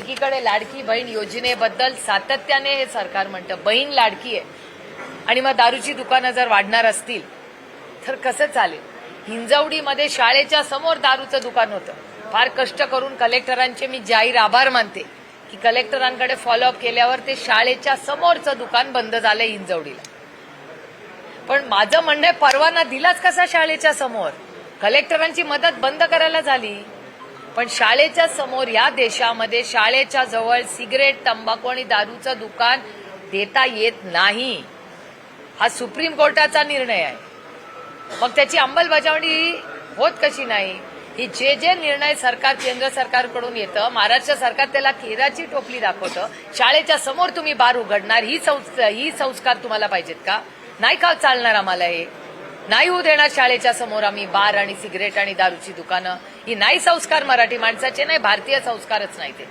एकीकडे लाडकी बहीण योजनेबद्दल सातत्याने हे सरकार म्हणतं बहीण लाडकी आहे आणि मग दारूची दुकानं जर वाढणार असतील तर कसं चालेल. हिंजवडीमध्ये शाळेच्या समोर दारूचं दुकान होतं. फार कष्ट करून कलेक्टरांचे मी जाहीर आभार मानते की कलेक्टरांकडे फॉलोअप केल्यावर ते शाळेच्या समोरचं दुकान बंद झालंय हिंजवडीला. पण माझं म्हणणं आहे परवाना दिलाच कसा शाळेच्या समोर. कलेक्टरांची मदत बंद करायला झाली पण शाळेच्या समोर या देशामध्ये शाळेच्या जवळ सिगरेट तंबाखू आणि दारूचं दुकान देता येत नाही. हा सुप्रीम कोर्टाचा निर्णय आहे. मग त्याची अंमलबजावणी होत कशी नाही. ही जे जे निर्णय सरकार केंद्र सरकारकडून येतं महाराष्ट्र सरकार त्याला केराची टोपली दाखवतं. शाळेच्या समोर तुम्ही बार उघडणार ही संस्कार तुम्हाला पाहिजेत का. नाही का चालणार आम्हाला. हे नाही होऊ देणार शाळेच्या समोर आम्ही बार आणि सिगरेट आणि दारूची दुकानं. ही नाही संस्कार मराठी माणसाचे नाही भारतीय संस्कारच नाही ते.